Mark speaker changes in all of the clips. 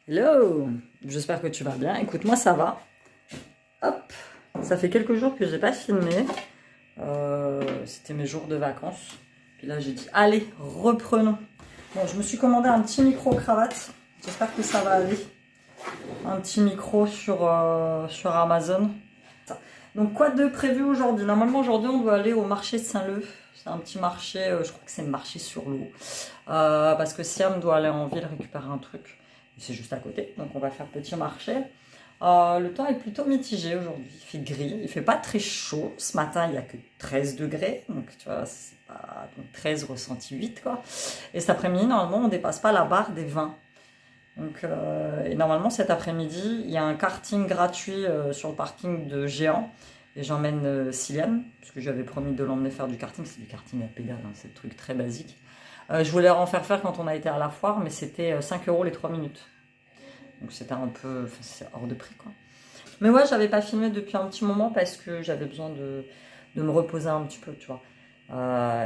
Speaker 1: Hello, j'espère que tu vas bien. Écoute, moi ça va. Hop, ça fait quelques jours que j'ai pas filmé. C'était mes jours de vacances. Puis là j'ai dit, allez, reprenons. Bon, je me suis commandé un petit micro-cravate. J'espère que ça va aller. Un petit micro sur Amazon. Donc quoi de prévu aujourd'hui? Normalement aujourd'hui on doit aller au marché de Saint-Leu. C'est un petit marché, je crois que c'est le marché sur l'eau. Parce que Siam doit aller en ville récupérer un truc. C'est juste à côté, donc on va faire petit marché. Le temps est plutôt mitigé aujourd'hui, il fait gris, il fait pas très chaud. Ce matin, il n'y a que 13 degrés, donc tu vois, c'est pas donc 13 ressenti 8 quoi. Et cet après-midi, normalement, on dépasse pas la barre des 20. Donc, et normalement, cet après-midi, il y a un karting gratuit sur le parking de Géant. Et j'emmène Ciliane, parce que j'avais promis de l'emmener faire du karting. C'est du karting à pédale, hein, c'est le truc très basique. Je voulais en faire quand on a été à la foire, mais c'était 5 € les 3 minutes. Donc c'était un peu... Enfin, c'est hors de prix, quoi. Mais ouais, j'avais pas filmé depuis un petit moment parce que j'avais besoin de me reposer un petit peu, tu vois.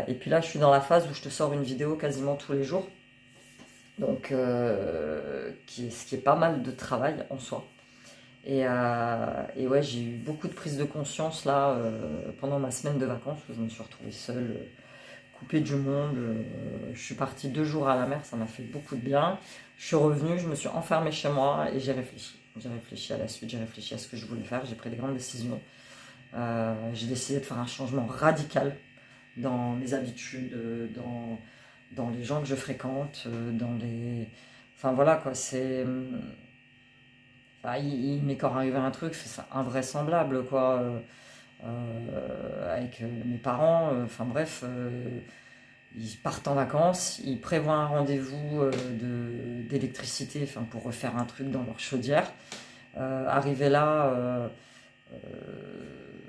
Speaker 1: Et puis là, je suis dans la phase où je te sors une vidéo quasiment tous les jours. Donc, ce qui est pas mal de travail en soi. Et ouais, j'ai eu beaucoup de prise de conscience là pendant ma semaine de vacances où je me suis retrouvée seule, coupée du monde. Je suis partie 2 jours à la mer, ça m'a fait beaucoup de bien. Je suis revenue, je me suis enfermée chez moi et j'ai réfléchi. J'ai réfléchi à la suite, j'ai réfléchi à ce que je voulais faire, j'ai pris des grandes décisions. J'ai décidé de faire un changement radical dans mes habitudes, dans les gens que je fréquente, dans les... Enfin voilà quoi, c'est... Enfin, il m'est encore arrivé un truc, c'est invraisemblable quoi. Avec mes parents, enfin bref, ils partent en vacances, ils prévoient un rendez-vous d'électricité, enfin pour refaire un truc dans leur chaudière. Arrivé là,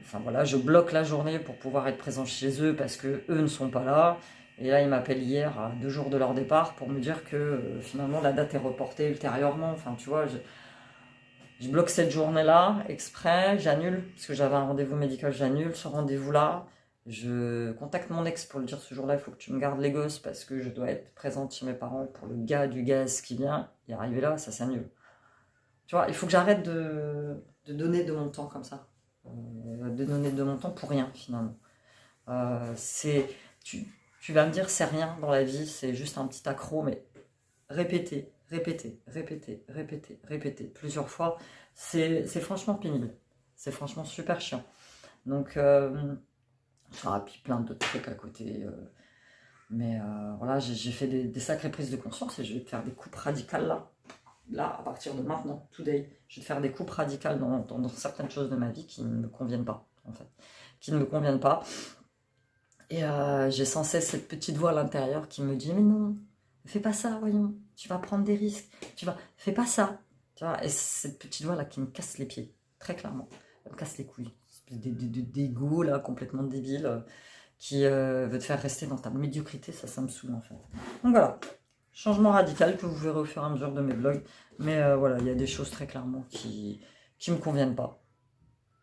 Speaker 1: enfin voilà, je bloque la journée pour pouvoir être présent chez eux parce que eux ne sont pas là. Et là, ils m'appellent hier à 2 jours de leur départ pour me dire que finalement la date est reportée ultérieurement. Enfin, tu vois, je bloque cette journée-là exprès, j'annule, parce que j'avais un rendez-vous médical, j'annule ce rendez-vous-là. Je contacte mon ex pour lui dire ce jour-là, il faut que tu me gardes les gosses parce que je dois être présente chez mes parents pour le gars du gaz qui vient. Et arrivé là, ça s'annule. Tu vois, il faut que j'arrête de donner de mon temps comme ça. De donner de mon temps pour rien, finalement. Tu vas me dire, c'est rien dans la vie, c'est juste un petit accro, mais répéter, plusieurs fois, c'est franchement pénible. C'est franchement super chiant. Donc, puis plein d'autres trucs à côté. Mais voilà, j'ai fait des sacrées prises de conscience et je vais te faire des coupes radicales là. Là, à partir de maintenant, today, je vais te faire des coupes radicales dans certaines choses de ma vie qui ne me conviennent pas, en fait. Qui ne me conviennent pas. Et j'ai sans cesse cette petite voix à l'intérieur qui me dit, mais non, fais pas ça, voyons, tu vas prendre des risques, fais pas ça. Tu vois, et cette petite voix là qui me casse les pieds, très clairement, elle me casse les couilles, d'égo là, complètement débile, qui veut te faire rester dans ta médiocrité, ça me saoule en fait. Donc voilà, changement radical que vous verrez au fur et à mesure de mes vlogs, mais voilà, il y a des choses très clairement qui me conviennent pas.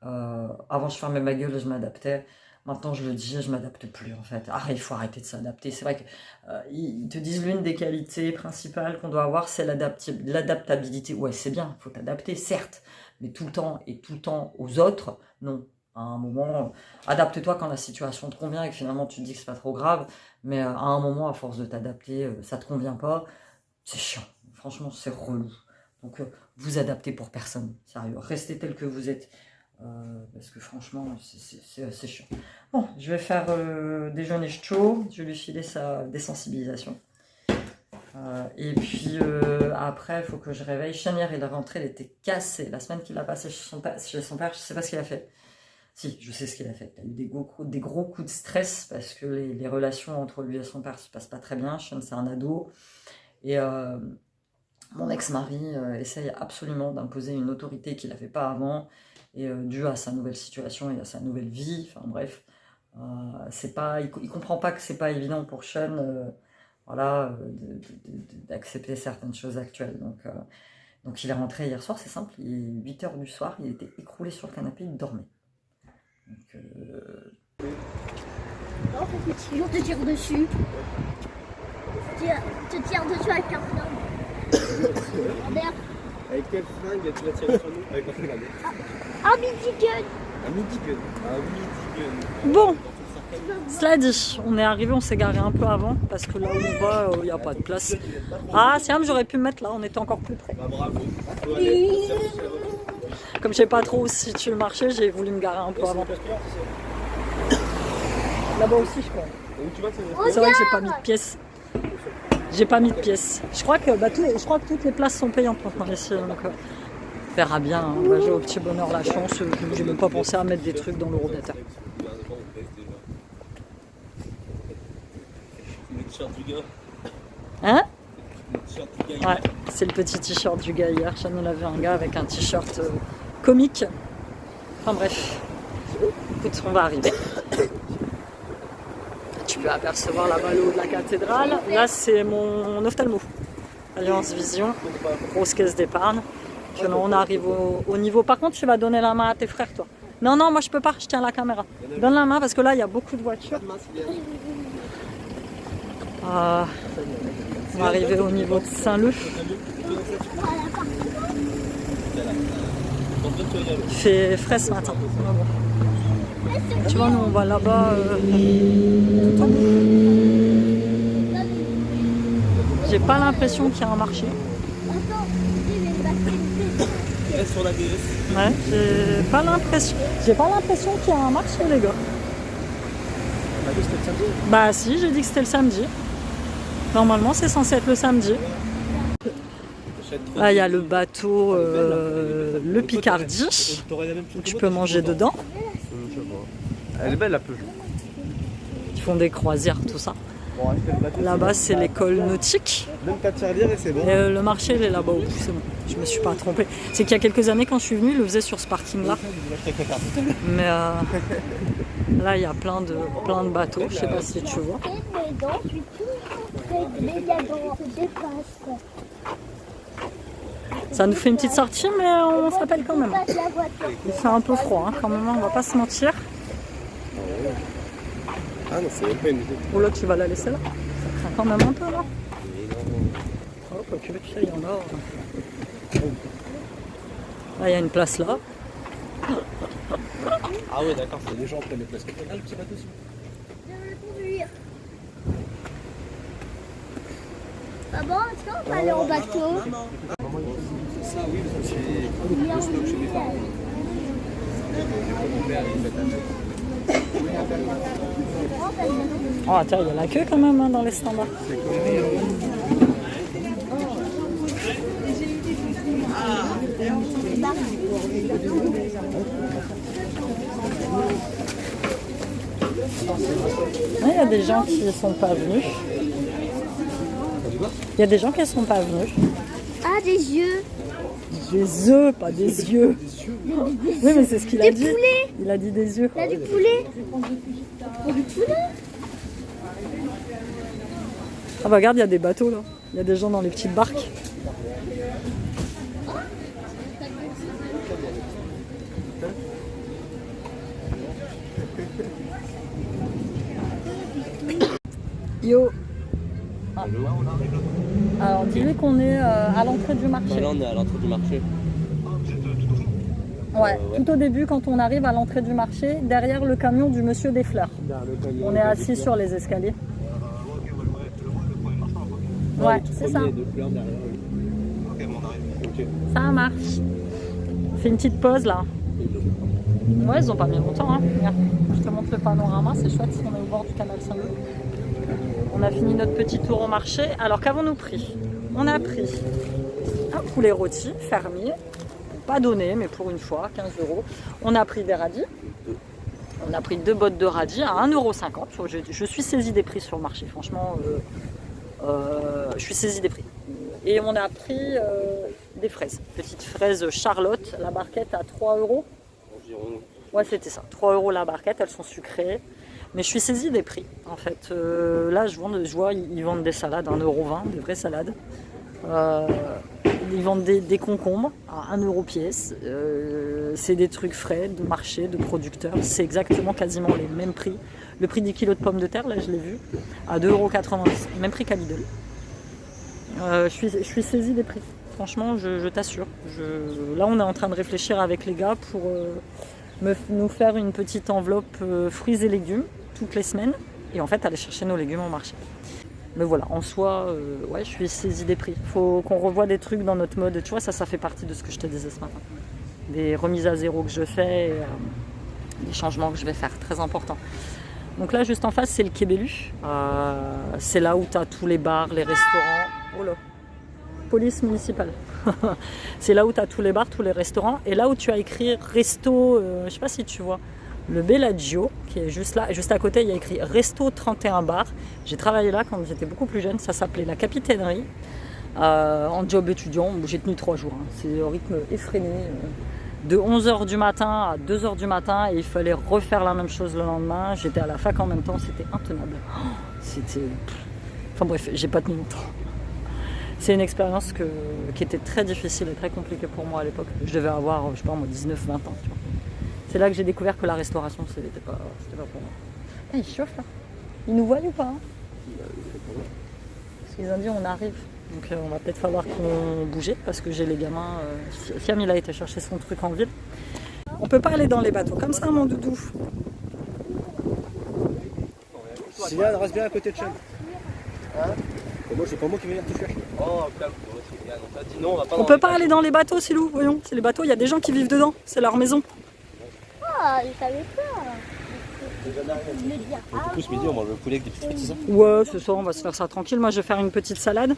Speaker 1: Avant je fermais ma gueule et je m'adaptais. Maintenant, je le dis, je m'adapte plus en fait. Ah, il faut arrêter de s'adapter. C'est vrai qu'ils te disent l'une des qualités principales qu'on doit avoir, c'est l'adaptabilité. Ouais, c'est bien, il faut t'adapter, certes, mais tout le temps et tout le temps aux autres, non. À un moment, adapte-toi quand la situation te convient et que finalement tu te dis que c'est pas trop grave, mais à un moment, à force de t'adapter, ça te convient pas, c'est chiant. Franchement, c'est relou. Donc, vous adaptez pour personne. Sérieux, restez tel que vous êtes. Parce que franchement, c'est assez chiant. Bon, je vais faire déjeuner chaud, je vais lui filer sa désensibilisation. Et puis après, il faut que je réveille. Chanière, il est rentré, il était cassé. La semaine qu'il a passé chez son père, je sais pas ce qu'il a fait. Si, je sais ce qu'il a fait. Il a eu des gros coups de stress parce que les relations entre lui et son père se passent pas très bien. Sean, c'est un ado. Et mon ex-mari essaye absolument d'imposer une autorité qu'il n'avait pas avant. Et dû à sa nouvelle situation et à sa nouvelle vie, enfin bref, il comprend pas que c'est pas évident pour Sean, voilà, d'accepter certaines choses actuelles. Donc il est rentré hier soir, c'est simple, il est 8h du soir, il était écroulé sur le canapé, il dormait. Donc,
Speaker 2: Non, faut que toujours te tire dessus. Te tire dessus avec un flingue. Merde.
Speaker 3: Avec quelle fringue tu vas tirer sur nous? Avec la fringue.
Speaker 2: Un midi gun.
Speaker 3: Un midi gun. Un midi gun.
Speaker 1: Bon, cela dit, on est arrivé, on s'est garé un peu avant parce que là où on va, il n'y a pas de place. Ah, Siam, j'aurais pu me mettre là, on était encore plus près.
Speaker 3: Bah bravo. Faut aller.
Speaker 1: Comme je sais pas trop où se situe le marché, j'ai voulu me garer un peu avant. Là-bas aussi, je crois. C'est vrai que j'ai pas mis de pièces. J'ai pas mis de pièces. Je crois que, je crois que toutes les places sont payantes maintenant ici. Donc, on verra bien. Hein. On va jouer au petit bonheur la chance. J'ai même pas pensé à mettre des trucs dans l'eurodateur. Hein? Ouais, c'est le petit t-shirt du gars hier. Chanel avait un gars avec un t-shirt comique. Enfin bref. Écoute, on va arriver. Tu peux apercevoir là-bas le haut de la cathédrale. Là, c'est mon ophtalmo. Alliance Vision. Grosse caisse d'épargne. Puis là, on arrive au niveau. Par contre, tu vas donner la main à tes frères, toi. Non, non, moi je peux pas. Je tiens la caméra. Donne la main parce que là, il y a beaucoup de voitures. On va arriver au niveau de Saint-Leu. Il fait frais ce matin. Tu vois, nous on va là-bas. J'ai pas l'impression qu'il y a un marché.
Speaker 3: Reste sur la DS.
Speaker 1: Ouais, j'ai pas l'impression. J'ai pas l'impression qu'il y a un marché, les gars. Bah si, j'ai dit que c'était le samedi. Normalement, c'est censé être le samedi. Là, il y a le bateau, le Picardie. Tu peux manger dedans.
Speaker 3: Elle est belle la peu.
Speaker 1: Ils font des croisières, tout ça. Là-bas, c'est l'école nautique.
Speaker 3: Même pas de servir et c'est bon.
Speaker 1: Et le marché, il est là-bas au bout, c'est bon. Je me suis pas trompée. C'est qu'il y a quelques années, quand je suis venue, ils le faisaient sur ce parking-là. Mais là, il y a plein de bateaux. Je sais pas si tu vois. Ça nous fait une petite sortie, mais on s'appelle quand même. Il fait un peu froid, hein, quand même, on va pas se mentir.
Speaker 3: Ah non, c'est même pas une idée.
Speaker 1: Oh là, tu vas la laisser là. Ça craint quand même un peu là. Oh, quoi que tu sais, il y en a. Là, il y a une place là.
Speaker 3: Ah ouais, d'accord, c'est les gens prennent les places. Ah, le petit bateau aussi.
Speaker 2: Maman, est-ce qu'on va aller en bateau?
Speaker 3: C'est ça, oui, parce que c'est le stock chez mes parents. Mon père, il fait
Speaker 1: Oh, tiens, il y a la queue quand même hein, dans les standards. Il y a des gens qui ne sont pas venus. Il y a des gens qui ne sont pas venus.
Speaker 2: Ah, des yeux.
Speaker 1: Des œufs, pas des yeux. Oui, mais c'est ce qu'il a dit.
Speaker 2: Des poulets.
Speaker 1: Il a dit des yeux.
Speaker 2: Il y a du poulet. Du poulet.
Speaker 1: Ah bah regarde, il y a des bateaux là. Il y a des gens dans les petites barques. Yo. Ah. Alors dis-lui qu'on est à l'entrée du marché.
Speaker 3: Là, on est à l'entrée du marché.
Speaker 1: Ouais, tout au début quand on arrive à l'entrée du marché, derrière le camion du monsieur des fleurs. On est assis sur les escaliers. Ouais, c'est ça. Ça marche. On fait une petite pause là. Ouais, ils ont pas mis longtemps. Hein. Regarde, je te montre le panorama, c'est chouette. On est au bord du canal Saint-Louis. On a fini notre petit tour au marché. Alors qu'avons-nous pris? On a pris un poulet rôti fermier. Pas donné, mais pour une fois, 15 €. On a pris des radis. On a pris 2 bottes de radis à 1,50 €. Je suis saisie des prix sur le marché, franchement. Je suis saisie des prix. Et on a pris des fraises. Petites fraises Charlotte, la barquette à 3 €. Ouais, c'était ça. 3 € la barquette, elles sont sucrées. Mais je suis saisie des prix. En fait, là, je vois, ils vendent des salades à 1,20 €, des vraies salades. Ils vendent des concombres à 1 € pièce. C'est des trucs frais, de marché, de producteurs. C'est exactement quasiment les mêmes prix. Le prix du kilo de pommes de terre, là, je l'ai vu, à 2,90 €. Même prix qu'à Lidl. Je suis saisie des prix. franchement, je t'assure. Là, on est en train de réfléchir avec les gars pour nous faire une petite enveloppe fruits et légumes toutes les semaines. Et en fait, aller chercher nos légumes au marché. Mais voilà, en soi, ouais, je suis saisie des prix. Il faut qu'on revoie des trucs dans notre mode. Tu vois, ça fait partie de ce que je te disais ce matin. Des remises à zéro que je fais, et, des changements que je vais faire, très important. Donc là, juste en face, c'est le Quai Bellu. C'est là où tu as tous les bars, les restaurants. Oh là, police municipale. C'est là où tu as tous les bars, tous les restaurants. Et là où tu as écrit resto, je sais pas si tu vois, le Bellagio, qui est juste là. Et juste à côté, il y a écrit resto 31 bar. J'ai travaillé là quand j'étais beaucoup plus jeune. Ça s'appelait la Capitainerie. En job étudiant, j'ai tenu 3 jours. Hein. C'est au rythme effréné. De 11h du matin à 2h du matin, et il fallait refaire la même chose le lendemain. J'étais à la fac en même temps, c'était intenable. C'était... Enfin bref, j'ai pas tenu longtemps. C'est une expérience qui était très difficile et très compliquée pour moi à l'époque. Je devais avoir, je sais pas moi, 19-20 ans. Tu vois. C'est là que j'ai découvert que la restauration, c'était pas pour moi. Ah, il chauffe là. Ils nous voient ou pas, hein? Parce qu'ils ont dit on arrive. Donc on va peut-être falloir qu'on bouge parce que j'ai les gamins. Fiam il a été chercher son truc en ville. On peut pas aller dans les bateaux comme ça, mon doudou.
Speaker 3: Sylviane, reste bien à côté de Chum. Hein? Et moi, c'est pas moi qui vais venir te chercher. Oh, calme, on t'a dit non, on va pas.
Speaker 1: On peut pas aller dans les bateaux, Silou, voyons. C'est les bateaux, il y a des gens qui vivent dedans. C'est leur maison.
Speaker 2: Ah, je savais pas.
Speaker 3: Du coup, ce midi, on mange le poulet avec des petites frites, c'est ça?
Speaker 1: Ouais, ce soir, on va se faire ça tranquille. Moi, je vais faire une petite salade.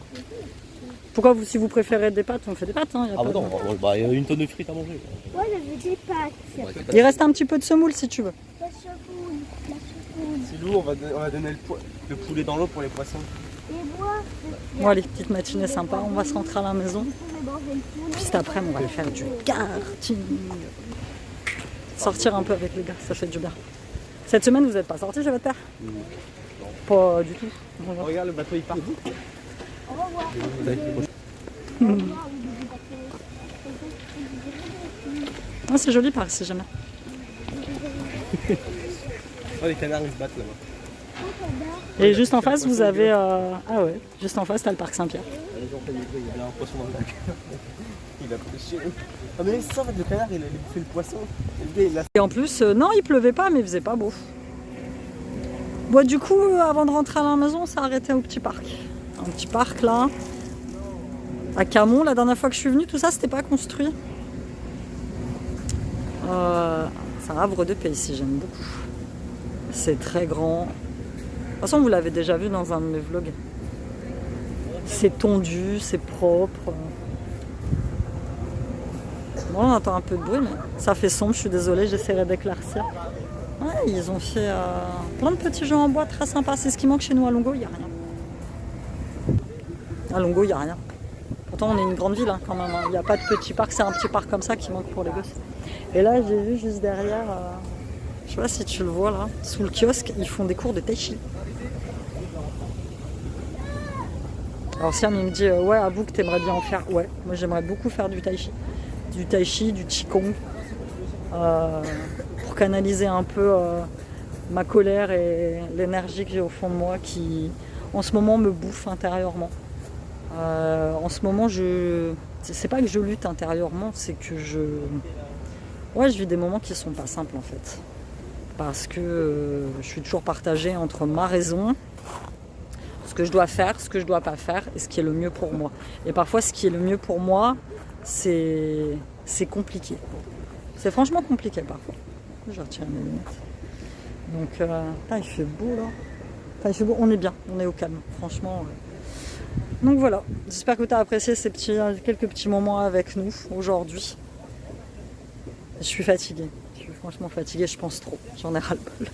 Speaker 1: Pourquoi, si vous préférez des pâtes, on fait des pâtes. Hein,
Speaker 3: Ah, bah non, bah, il y a une tonne de frites à manger.
Speaker 2: Moi, j'avais des pâtes.
Speaker 1: Il reste un petit peu de semoule si tu veux.
Speaker 2: La semoule, la semoule.
Speaker 3: C'est lourd, on va donner le poulet dans l'eau pour les poissons.
Speaker 2: Et moi,
Speaker 1: Bon, allez, petite matinée sympa. On va se rentrer à la maison. Juste après, on va aller faire du karting. Sortir un peu avec les gars, ça fait du bien. Cette semaine, vous n'êtes pas sortis chez votre père?
Speaker 3: Non.
Speaker 1: Pas du tout. Bonjour.
Speaker 3: Regarde, le bateau il part.
Speaker 2: au revoir.
Speaker 1: Ah, c'est joli par ici, j'aime bien.
Speaker 3: Oh, les canards ils se battent là-bas.
Speaker 1: Et juste en face, vous avez... Ah ouais, juste en face, t'as le parc Saint-Pierre.
Speaker 3: Il y a un poisson dans le lac. Il a pêché. Ah, mais c'est ça en fait, le canard il a bouffé le poisson. Et le gars il l'a.
Speaker 1: Et en plus, non, il pleuvait pas, mais il faisait pas beau. Bon, du coup, avant de rentrer à la maison, on s'est arrêté au petit parc. Un petit parc là, à Camon. La dernière fois que je suis venue, tout ça, c'était pas construit. C'est un havre de paix ici, j'aime beaucoup. C'est très grand. De toute façon, vous l'avez déjà vu dans un de mes vlogs. C'est tondu, c'est propre. Bon, on entend un peu de bruit, mais ça fait sombre, je suis désolée, j'essaierai d'éclaircir. Ouais, ils ont fait plein de petits jeux en bois très sympas. C'est ce qui manque chez nous à Longo, il n'y a rien. À Longo, il n'y a rien. Pourtant, on est une grande ville hein, quand même. Il n'y a pas de petit parc, c'est un petit parc comme ça qui manque pour les gosses. Et là, j'ai vu juste derrière, je sais pas si tu le vois là, sous le kiosque, ils font des cours de tai chi. Alors Siam il me dit ouais avoue que t'aimerais bien en faire. Ouais, moi j'aimerais beaucoup faire du tai chi. Du tai chi, du qigong. Pour canaliser un peu ma colère et l'énergie que j'ai au fond de moi qui en ce moment me bouffe intérieurement. En ce moment c'est pas que je lutte intérieurement, c'est que je vis des moments qui sont pas simples en fait. Parce que je suis toujours partagée entre ma raison, ce que je dois faire, ce que je dois pas faire et ce qui est le mieux pour moi. Et parfois ce qui est le mieux pour moi, c'est compliqué. C'est franchement compliqué parfois. Je vais retirer mes lunettes. Donc là, il fait beau là. Enfin, il fait beau, on est bien, on est au calme, franchement. Donc voilà, j'espère que tu as apprécié ces quelques petits moments avec nous aujourd'hui. Je suis fatiguée, je suis franchement fatiguée, je pense trop, j'en ai ras-le-bol.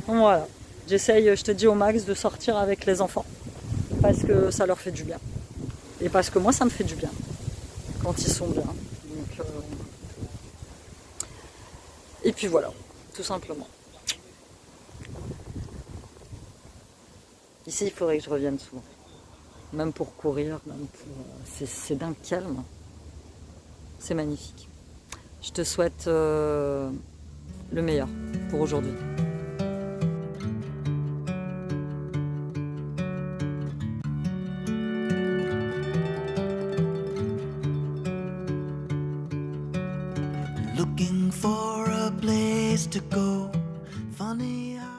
Speaker 1: Voilà, j'essaye, je te dis au max, de sortir avec les enfants parce que ça leur fait du bien. Et parce que moi, ça me fait du bien quand ils sont bien. Donc, et puis voilà, tout simplement. Ici, il faudrait que je revienne souvent. Même pour courir, même pour... c'est d'un calme. C'est magnifique. Je te souhaite le meilleur pour aujourd'hui.
Speaker 4: looking for a place to go. Funny how